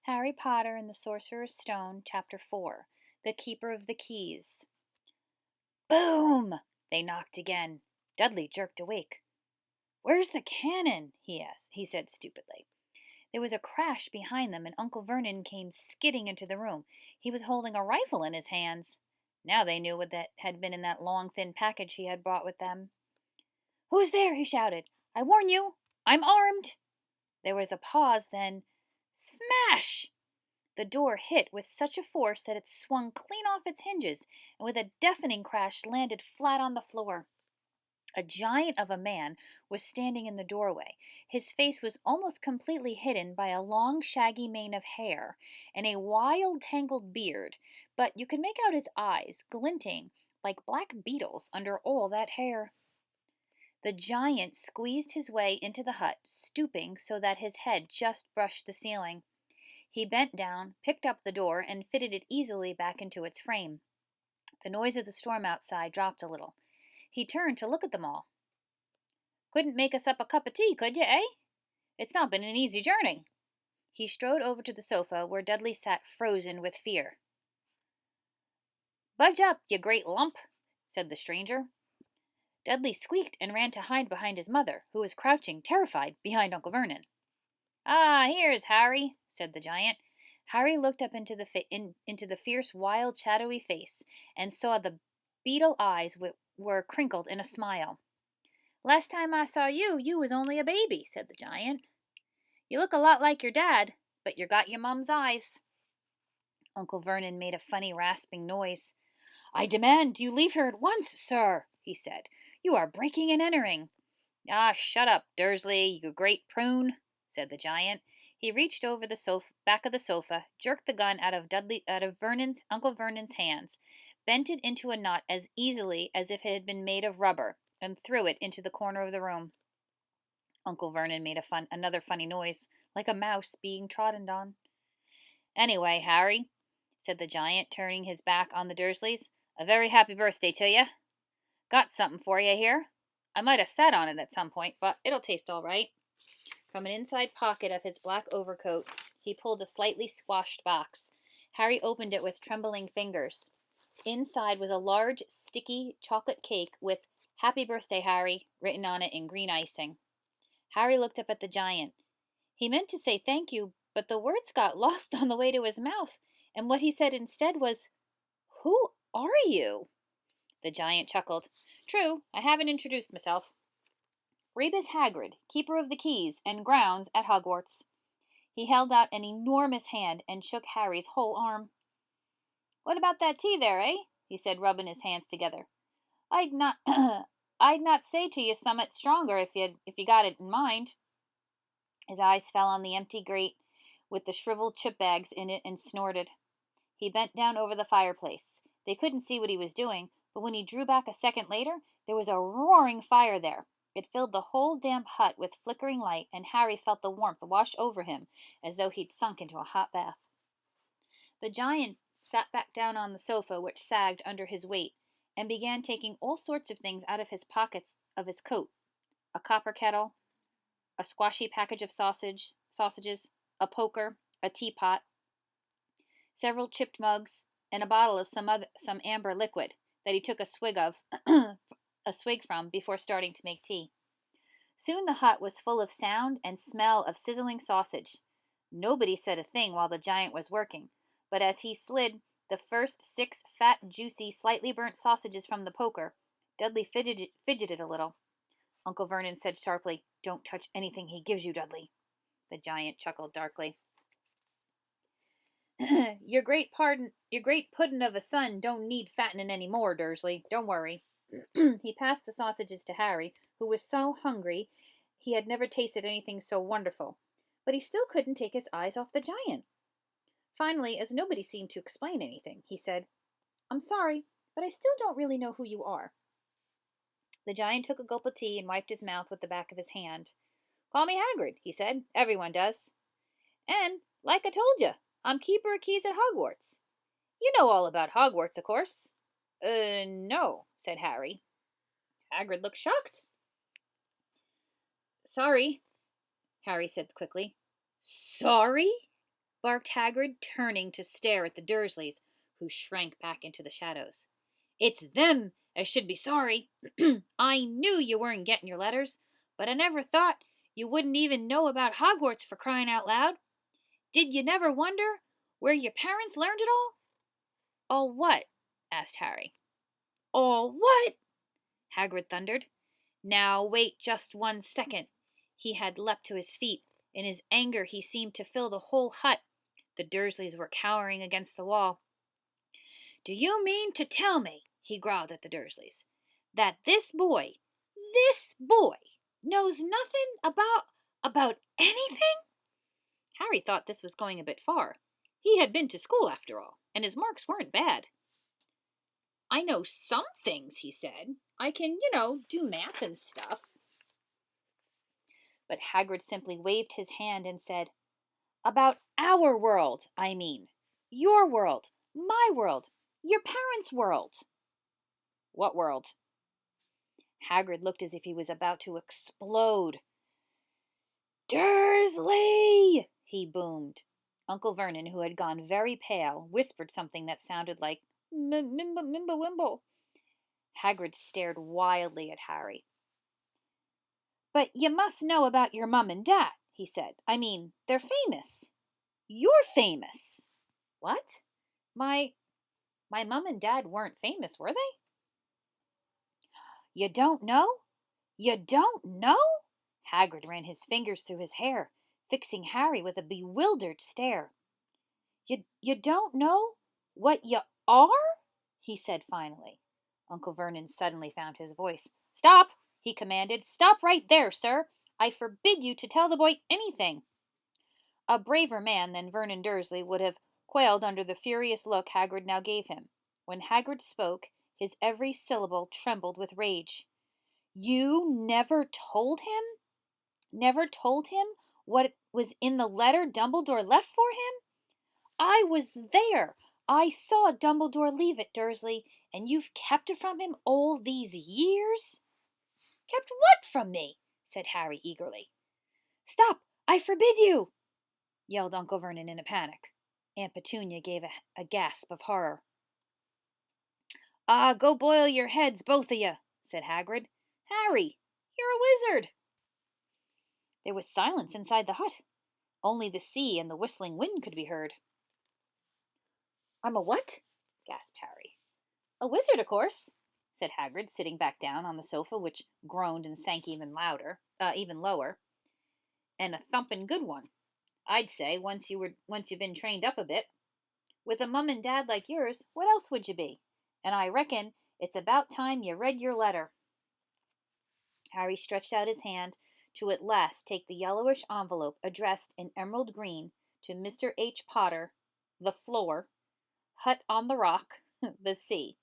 Harry Potter and the Sorcerer's Stone, Chapter 4 The Keeper of the Keys. Boom! They knocked again. Dudley jerked awake. Where's the cannon? He asked. He said stupidly. There was a crash behind them, and Uncle Vernon came skidding into the room. He was holding a rifle in his hands. Now they knew what that had been in that long, thin package he had brought with them. Who's there? He shouted. I warn you, I'm armed. There was a pause, then smash! The door hit with such a force that it swung clean off its hinges and with a deafening crash landed flat on the floor. A giant of a man was standing in the doorway. His face was almost completely hidden by a long, shaggy mane of hair and a wild, tangled beard, but you could make out his eyes glinting like black beetles under all that hair. The giant squeezed his way into the hut, stooping so that his head just brushed the ceiling. He bent down, picked up the door, and fitted it easily back into its frame. The noise of the storm outside dropped a little. He turned to look at them all. Couldn't make us up a cup of tea, could you, eh? It's not been an easy journey. He strode over to the sofa where Dudley sat frozen with fear. Budge up, you great lump, said the stranger. Dudley squeaked and ran to hide behind his mother, who was crouching, terrified, behind Uncle Vernon. Ah, here's Harry, said the giant. Harry looked up into the fierce, wild, shadowy face and saw the beetle eyes were crinkled in a smile. Last time I saw you, you was only a baby, said the giant. You look a lot like your dad, but you got your mum's eyes. Uncle Vernon made a funny rasping noise. I demand you leave here at once, sir, he said. You are breaking and entering. Ah, shut up, Dursley, you great prune, said the giant. He reached over the back of the sofa, jerked the gun out of Uncle Vernon's hands, bent it into a knot as easily as if it had been made of rubber, and threw it into the corner of the room. Uncle Vernon made another funny noise, like a mouse being trodden on. Anyway, Harry, said the giant, turning his back on the Dursleys, a very happy birthday to you. Got something for you here. I might have sat on it at some point, but it'll taste all right. From an inside pocket of his black overcoat, he pulled a slightly squashed box. Harry opened it with trembling fingers. Inside was a large, sticky chocolate cake with Happy Birthday, Harry, written on it in green icing. Harry looked up at the giant. He meant to say thank you, but the words got lost on the way to his mouth, and what he said instead was, Who are you? The giant chuckled. True, I haven't introduced myself. Rebus Hagrid, keeper of the keys and grounds at Hogwarts. He held out an enormous hand and shook Harry's whole arm. What about that tea there, eh? He said, rubbing his hands together. I'd not I'd not say to you summat stronger if you got it in mind. His eyes fell on the empty grate with the shriveled chip bags in it and snorted. He bent down over the fireplace. They couldn't see what he was doing, but when he drew back a second later, there was a roaring fire there. It filled the whole damp hut with flickering light, and Harry felt the warmth wash over him as though he'd sunk into a hot bath. The giant sat back down on the sofa, which sagged under his weight, and began taking all sorts of things out of his pockets of his coat. A copper kettle, a squashy package of sausages, a poker, a teapot, several chipped mugs, and a bottle of some amber liquid that he took a swig from before starting to make tea. Soon the hut was full of sound and smell of sizzling sausage. Nobody said a thing while the giant was working, but as he slid the first 6 fat, juicy, slightly burnt sausages from the poker, Dudley fidgeted a little. Uncle Vernon said sharply, Don't touch anything he gives you, Dudley. The giant chuckled darkly. Your great puddin' of a son don't need fattening any more, Dursley. Don't worry. He passed the sausages to Harry, who was so hungry he had never tasted anything so wonderful. But he still couldn't take his eyes off the giant. Finally, as nobody seemed to explain anything, he said, I'm sorry, but I still don't really know who you are. The giant took a gulp of tea and wiped his mouth with the back of his hand. Call me Hagrid, he said. Everyone does. And, like I told you, I'm keeper of keys at Hogwarts. You know all about Hogwarts, of course. No, said Harry. Hagrid looked shocked. Sorry, Harry said quickly. Sorry? barked Hagrid, turning to stare at the Dursleys, who shrank back into the shadows. "It's them as should be sorry. I knew you weren't getting your letters, but I never thought you wouldn't even know about Hogwarts, for crying out loud. Did you never wonder where your parents learned it all?" "All what?" asked Harry. "All what?" Hagrid thundered. "Now wait just 1 second." He had leapt to his feet. In his anger he seemed to fill the whole hut. The Dursleys were cowering against the wall. "Do you mean to tell me," he growled at the Dursleys, "that this boy, knows nothing about anything?" Harry thought this was going a bit far. He had been to school, after all, and his marks weren't bad. "I know some things," he said. "I can, do math and stuff." But Hagrid simply waved his hand and said, "About our world, I mean. Your world, my world, your parents' world." "What world?" Hagrid looked as if he was about to explode. "Dursley!" he boomed. Uncle Vernon, who had gone very pale, whispered something that sounded like Mimble. Hagrid stared wildly at Harry. "But you must know about your mum and dad," he said. "I mean, they're famous." "You're famous." "What? My mum and dad weren't famous, were they?" "You don't know? You don't know?" Hagrid ran his fingers through his hair, fixing Harry with a bewildered stare. You don't know what you are?" he said finally. Uncle Vernon suddenly found his voice. "Stop!" he commanded. "Stop right there, sir! I forbid you to tell the boy anything." A braver man than Vernon Dursley would have quailed under the furious look Hagrid now gave him. When Hagrid spoke, his every syllable trembled with rage. "You never told him? Never told him what was in the letter Dumbledore left for him? I was there. I saw Dumbledore leave it, Dursley, and you've kept it from him all these years?" "Kept what from me?" said Harry eagerly. "Stop! I forbid you!" yelled Uncle Vernon in a panic. Aunt Petunia gave a gasp of horror. "Ah, go boil your heads, both of you," said Hagrid. "Harry, you're a wizard." There was silence inside the hut. Only the sea and the whistling wind could be heard. "I'm a what?" gasped Harry. "A wizard, of course," said Hagrid, sitting back down on the sofa, which groaned and sank even lower. "And a thumping good one, I'd say, once you've been trained up a bit. With a mum and dad like yours, what else would you be? And I reckon it's about time you read your letter." Harry stretched out his hand to at last take the yellowish envelope addressed in emerald green to Mr. H. Potter, the floor, Hut on the Rock, the sea.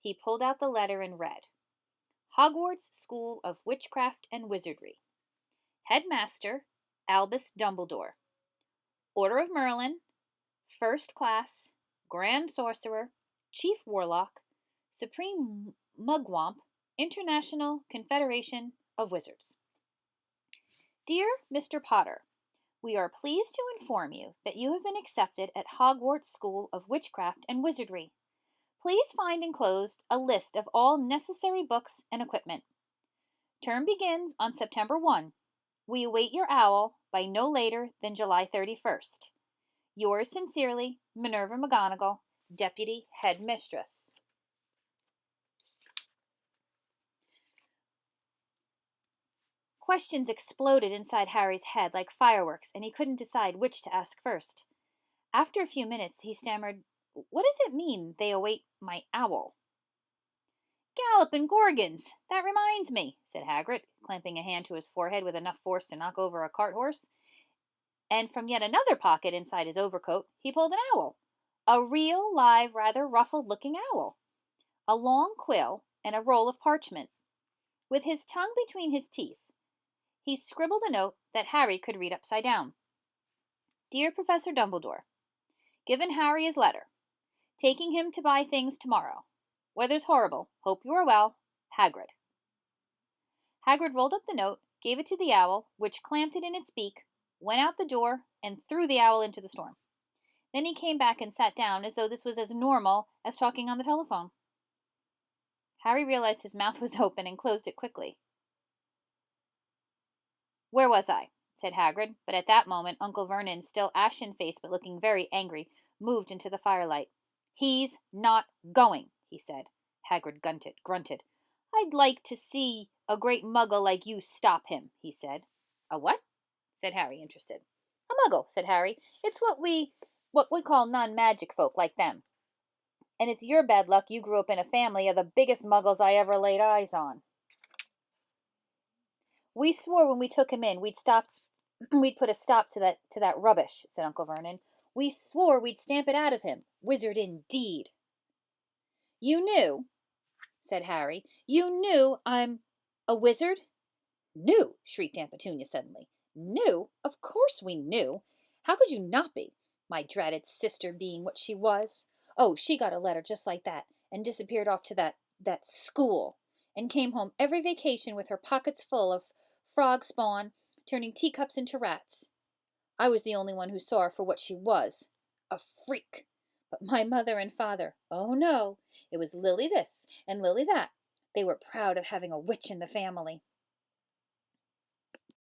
He pulled out the letter and read: "Hogwarts School of Witchcraft and Wizardry. Headmaster Albus Dumbledore. Order of Merlin. First Class. Grand Sorcerer. Chief Warlock. Supreme Mugwump. International Confederation of Wizards. Dear Mr. Potter, we are pleased to inform you that you have been accepted at Hogwarts School of Witchcraft and Wizardry. Please find enclosed a list of all necessary books and equipment. Term begins on September 1. We await your owl by no later than July 31st. Yours sincerely, Minerva McGonagall, Deputy Headmistress." Questions exploded inside Harry's head like fireworks, and he couldn't decide which to ask first. After a few minutes, he stammered, "What does it mean, they await my owl?" "Galloping Gorgons! That reminds me," said Hagrid, clamping a hand to his forehead with enough force to knock over a cart horse. And from yet another pocket inside his overcoat, he pulled an owl. A real, live, rather ruffled-looking owl. A long quill and a roll of parchment. With his tongue between his teeth, he scribbled a note that Harry could read upside down. "Dear Professor Dumbledore, given Harry his letter. Taking him to buy things tomorrow. Weather's horrible. Hope you are well. Hagrid." Hagrid rolled up the note, gave it to the owl, which clamped it in its beak, went out the door, and threw the owl into the storm. Then he came back and sat down as though this was as normal as talking on the telephone. Harry realized his mouth was open and closed it quickly. "Where was I?" said Hagrid, but at that moment Uncle Vernon, still ashen-faced but looking very angry, moved into the firelight. "He's not going," he said. Hagrid grunted. "I'd like to see a great muggle like you stop him," he said. "A what?" said Harry, interested. "A muggle," said Harry. "It's what we call non-magic folk like them. And it's your bad luck you grew up in a family of the biggest muggles I ever laid eyes on." "We swore when we took him in we'd put a stop to that rubbish," said Uncle Vernon. "We swore we'd stamp it out of him. Wizard indeed." "You knew," said Harry. "You knew I'm a wizard?" "Knew!" shrieked Aunt Petunia suddenly. "Knew? Of course we knew. How could you not be? My dratted sister being what she was. Oh, she got a letter just like that, and disappeared off to that school, and came home every vacation with her pockets full of frog spawn, turning teacups into rats. I was the only one who saw her for what she was, a freak. But my mother and father, oh no, it was Lily this and Lily that. They were proud of having a witch in the family.